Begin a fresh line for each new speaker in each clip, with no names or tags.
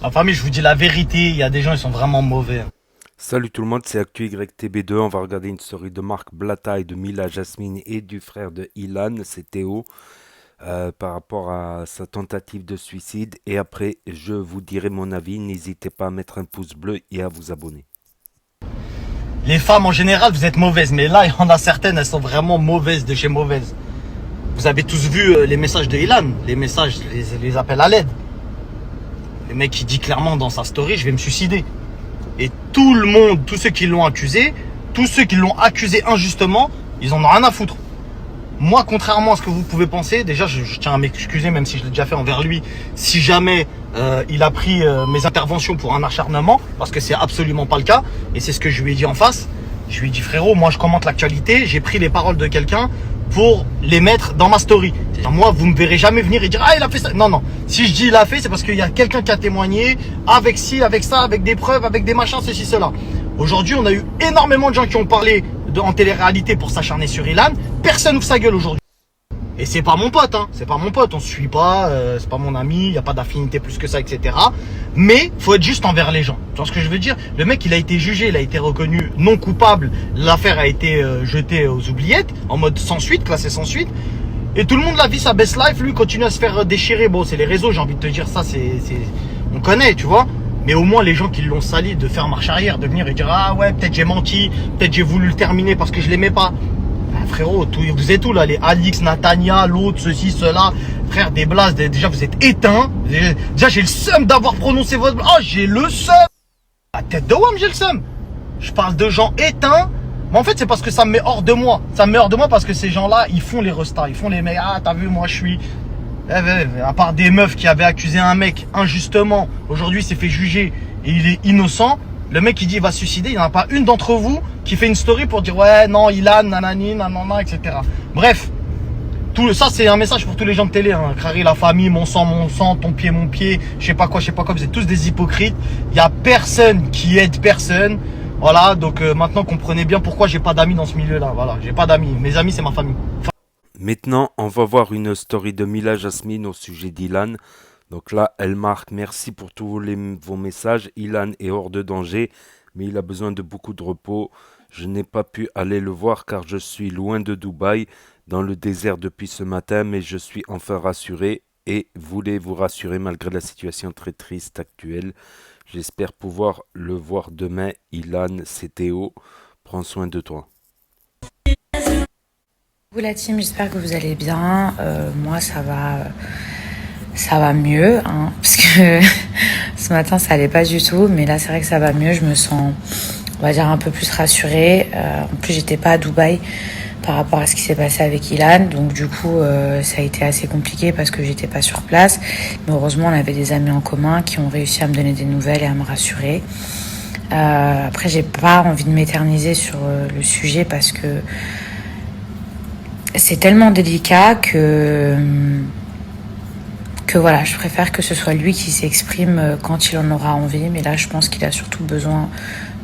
Ma famille, je vous dis la vérité, il y a des gens, ils sont vraiment mauvais.
Salut tout le monde, c'est ActuYTB2. On va regarder une story de Marc Blatta et de Mila Jasmine et du frère de Ilan, c'est Théo, par rapport à sa tentative de suicide. Et après, je vous dirai mon avis. N'hésitez pas à mettre un pouce bleu et à vous abonner.
Les femmes, en général, vous êtes mauvaises. Mais là, il y en a certaines, elles sont vraiment mauvaises de chez mauvaises. Vous avez tous vu les messages de Ilan. Les messages, les appels à l'aide. Le mec, il dit clairement dans sa story, je vais me suicider. Et tout le monde, tous ceux qui l'ont accusé, tous ceux qui l'ont accusé injustement, ils en ont rien à foutre. Moi, contrairement à ce que vous pouvez penser, déjà, je tiens à m'excuser, même si je l'ai déjà fait envers lui, si jamais il a pris mes interventions pour un acharnement, parce que c'est absolument pas le cas, et c'est ce que je lui ai dit en face. Je lui ai dit, frérot, moi, je commente l'actualité, j'ai pris les paroles de quelqu'un pour les mettre dans ma story. C'est-à-dire, moi, vous me verrez jamais venir et dire, ah, il a fait ça. Non, non. Si je dis il a fait, c'est parce qu'il y a quelqu'un qui a témoigné, avec ci, avec ça, avec des preuves, avec des machins, ceci, cela. Aujourd'hui, on a eu énormément de gens qui ont parlé en télé-réalité pour s'acharner sur Ilan. Personne ouvre sa gueule aujourd'hui. Et c'est pas mon pote, hein. C'est pas mon pote, on se suit pas, c'est pas mon ami, y a pas d'affinité plus que ça, etc. Mais faut être juste envers les gens. Tu vois ce que je veux dire? Le mec, il a été jugé, il a été reconnu non coupable. L'affaire a été jetée aux oubliettes, en mode sans suite, classé sans suite. Et tout le monde la vit sa best life, lui continue à se faire déchirer. Bon, c'est les réseaux, j'ai envie de te dire ça, on connaît, tu vois. Mais au moins les gens qui l'ont sali, de faire marche arrière, de venir et dire ah ouais, peut-être j'ai menti, peut-être j'ai voulu le terminer parce que je l'aimais pas. Bah, frérot, vous êtes où là, les Alix, Natania, l'autre, ceci, cela, frère, des blases, déjà vous êtes éteints. Déjà j'ai le seum d'avoir prononcé votre. Oh, j'ai le seum. La tête de Wam, j'ai le seum. Je parle de gens éteints. Mais en fait, c'est parce que ça me met hors de moi. Ça me met hors de moi parce que ces gens-là, ils font les restas. Ils font les mecs. Ah, t'as vu, moi, je suis. À part des meufs qui avaient accusé un mec injustement, aujourd'hui, il s'est fait juger et il est innocent. Le mec, il dit, il va se suicider. Il n'y en a pas une d'entre vous qui fait une story pour dire, ouais, non, Ilan, nanani, nanana, etc. Bref. Tout ça, c'est un message pour tous les gens de télé. Hein. Crary, la famille, mon sang, ton pied, mon pied, je sais pas quoi, vous êtes tous des hypocrites. Il y a personne qui aide personne. Voilà, donc maintenant comprenez bien pourquoi j'ai pas d'amis dans ce milieu-là. Voilà, j'ai pas d'amis. Mes amis, c'est ma famille.
Maintenant, on va voir une story de Mila Jasmine au sujet d'Ilan. Donc là, elle marque merci pour tous vos messages. Ilan est hors de danger, mais il a besoin de beaucoup de repos. Je n'ai pas pu aller le voir car je suis loin de Dubaï, dans le désert depuis ce matin, mais je suis enfin rassuré et voulais vous rassurer malgré la situation très triste actuelle. J'espère pouvoir le voir demain. Ilan, c'est Théo. Prends soin de toi.
Vous la team, j'espère que vous allez bien. Moi, ça va mieux, hein, parce que ce matin, ça allait pas du tout, mais là, c'est vrai que ça va mieux. Je me sens, on va dire, un peu plus rassurée. En plus, j'étais pas à Dubaï par rapport à ce qui s'est passé avec Ilan, donc du coup, ça a été assez compliqué parce que j'étais pas sur place. Mais heureusement, on avait des amis en commun qui ont réussi à me donner des nouvelles et à me rassurer. Après, j'ai pas envie de m'éterniser sur le sujet parce que c'est tellement délicat que voilà, je préfère que ce soit lui qui s'exprime quand il en aura envie. Mais là, je pense qu'il a surtout besoin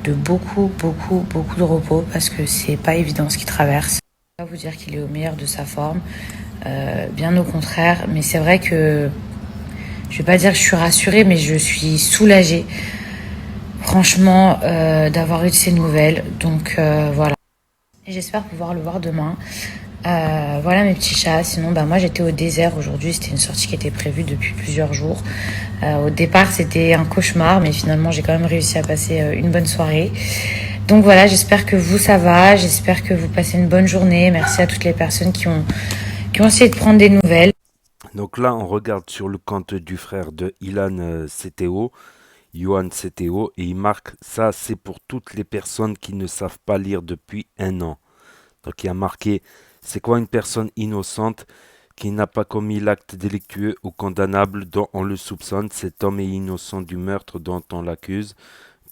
de beaucoup de repos parce que c'est pas évident ce qu'il traverse. Je ne vais pas vous dire qu'il est au meilleur de sa forme, bien au contraire. Mais c'est vrai que je vais pas dire que je suis rassurée, mais je suis soulagée, franchement, d'avoir eu de ces nouvelles. Donc voilà. Et j'espère pouvoir le voir demain. Voilà mes petits chats. Sinon, moi j'étais au désert aujourd'hui. C'était une sortie qui était prévue depuis plusieurs jours. Au départ, c'était un cauchemar, mais finalement, j'ai quand même réussi à passer une bonne soirée. Donc voilà, j'espère que vous ça va. J'espère que vous passez une bonne journée. Merci à toutes les personnes qui ont essayé de prendre des nouvelles.
Donc là, on regarde sur le compte du frère de Ilan, CTO, Johan CTO, et il marque ça, c'est pour toutes les personnes qui ne savent pas lire depuis un an. Donc il a marqué, c'est quoi une personne innocente qui n'a pas commis l'acte délictueux ou condamnable dont on le soupçonne? Cet homme est innocent du meurtre dont on l'accuse.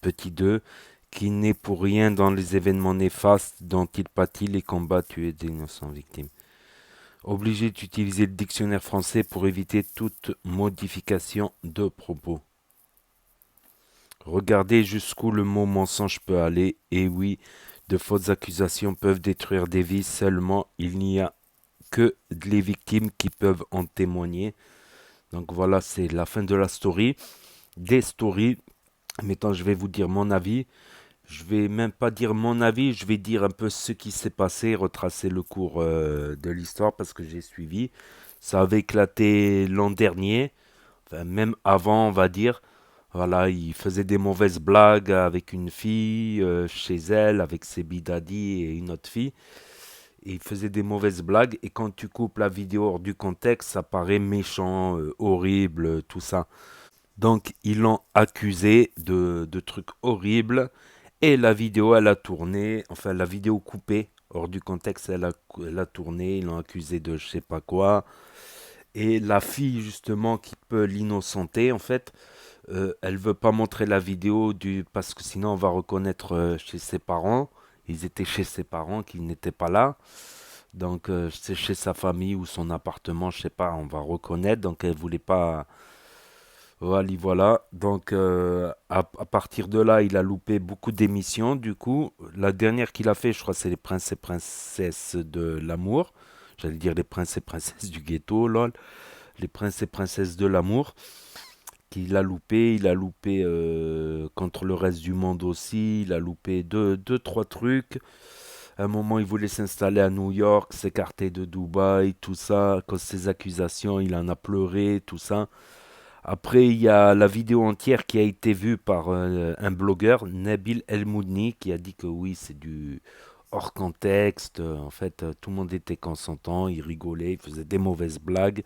Petit 2, qui n'est pour rien dans les événements néfastes dont il pâtit les combats tués d'innocentes victimes. Obligé d'utiliser le dictionnaire français pour éviter toute modification de propos. Regardez jusqu'où le mot mensonge peut aller. Et oui, de fausses accusations peuvent détruire des vies, seulement il n'y a que les victimes qui peuvent en témoigner. Donc voilà, c'est la fin de la story. des stories. Maintenant, je vais vous dire mon avis. Je vais même pas dire mon avis, je vais dire un peu ce qui s'est passé, retracer le cours de l'histoire parce que j'ai suivi. Ça avait éclaté l'an dernier, enfin, même avant, on va dire. Voilà, il faisait des mauvaises blagues avec une fille chez elle, avec ses bidadis et une autre fille. Et il faisait des mauvaises blagues et quand tu coupes la vidéo hors du contexte, ça paraît méchant, horrible, tout ça. Donc ils l'ont accusé de trucs horribles et la vidéo elle a tourné, enfin la vidéo coupée hors du contexte elle a tourné, ils l'ont accusé de je sais pas quoi. Et la fille justement qui peut l'innocenter en fait, elle veut pas montrer la vidéo parce que sinon on va reconnaître chez ses parents. Ils étaient chez ses parents qu'ils n'étaient pas là. Donc c'est chez sa famille ou son appartement, je sais pas, on va reconnaître. Donc elle voulait pas. Voilà, voilà. Donc à partir de là, il a loupé beaucoup d'émissions. Du coup, la dernière qu'il a fait, je crois, c'est les Princes et Princesses de l'amour. J'allais dire les Princes et Princesses du ghetto, lol. Les Princes et Princesses de l'amour. Qu'il a loupé. Il a loupé contre le reste du monde aussi. Il a loupé deux, trois trucs. À un moment, il voulait s'installer à New York, s'écarter de Dubaï, tout ça. À cause de ces accusations, il en a pleuré, tout ça. Après, il y a la vidéo entière qui a été vue par un blogueur, Nabil El Moudni, qui a dit que oui, c'est du hors contexte. En fait, tout le monde était consentant, il rigolait, il faisait des mauvaises blagues.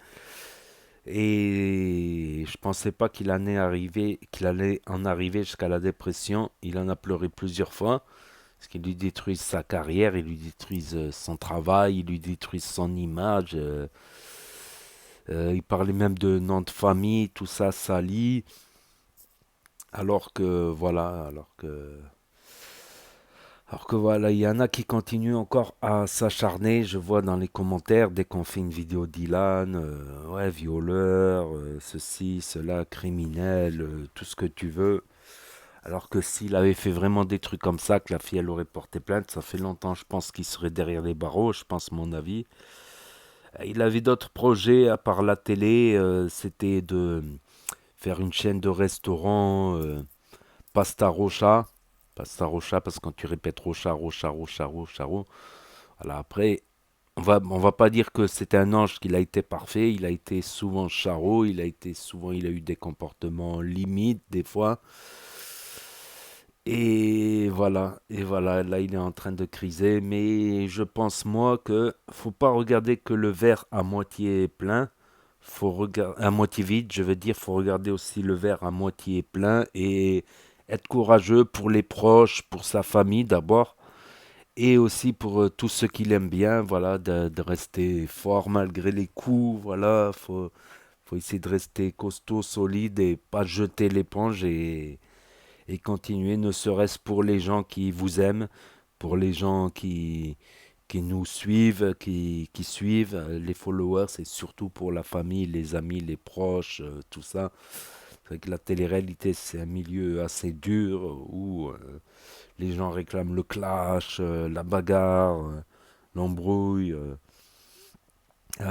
Et je pensais pas qu'il allait en arriver jusqu'à la dépression. Il en a pleuré plusieurs fois. Parce qu'ils lui détruisent sa carrière, ils lui détruisent son travail, ils lui détruisent son image. Il parlait même de nom de famille, tout ça sali. Alors que voilà, alors que voilà, il y en a qui continuent encore à s'acharner. Je vois dans les commentaires dès qu'on fait une vidéo d'Ilan, ouais, violeur, ceci, cela, criminel, tout ce que tu veux. Alors que s'il avait fait vraiment des trucs comme ça, que la fille elle aurait porté plainte, ça fait longtemps, je pense qu'il serait derrière les barreaux, je pense mon avis. Il avait d'autres projets à part la télé, c'était de faire une chaîne de restaurants, Pasta Rocha. Pasta Rocha, parce que quand tu répètes Rocha, Rocha, Rocha, Rocha, Rocha, voilà, après, on va pas dire que c'était un ange, qu'il a été parfait, il a été souvent charo, il a eu des comportements limites des fois. Et voilà, là il est en train de criser, mais je pense moi que faut pas regarder que le verre à moitié plein, faut regarder à moitié vide, je veux dire, faut regarder aussi le verre à moitié plein et être courageux pour les proches, pour sa famille d'abord, et aussi pour tous ceux qui l'aiment bien, voilà, de rester fort malgré les coups, voilà, faut essayer de rester costaud, solide et pas jeter l'éponge et continuer, ne serait-ce pour les gens qui vous aiment, pour les gens qui nous suivent, qui suivent, les followers, et surtout pour la famille, les amis, les proches, tout ça. C'est vrai que la télé-réalité, c'est un milieu assez dur où les gens réclament le clash, la bagarre, l'embrouille.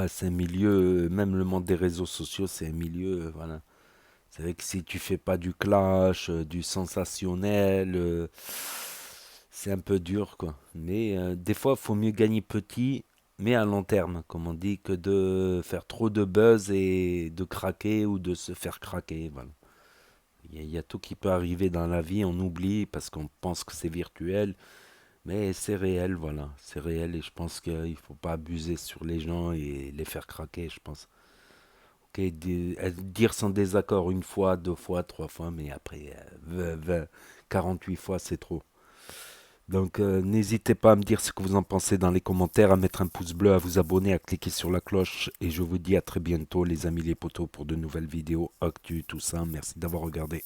C'est un milieu, même le monde des réseaux sociaux, c'est un milieu, voilà. C'est vrai que si tu fais pas du clash, du sensationnel, c'est un peu dur, quoi. Mais des fois, il faut mieux gagner petit, mais à long terme, comme on dit, que de faire trop de buzz et de craquer ou de se faire craquer. Voilà. Il y a tout qui peut arriver dans la vie, on oublie parce qu'on pense que c'est virtuel, mais c'est réel, voilà. C'est réel et je pense qu'il faut pas abuser sur les gens et les faire craquer, je pense. Ok, dire son désaccord une fois, deux fois, trois fois, mais après 48 fois, c'est trop. Donc n'hésitez pas à me dire ce que vous en pensez dans les commentaires, à mettre un pouce bleu, à vous abonner, à cliquer sur la cloche. Et je vous dis à très bientôt les amis les potos pour de nouvelles vidéos, actu, tout ça. Merci d'avoir regardé.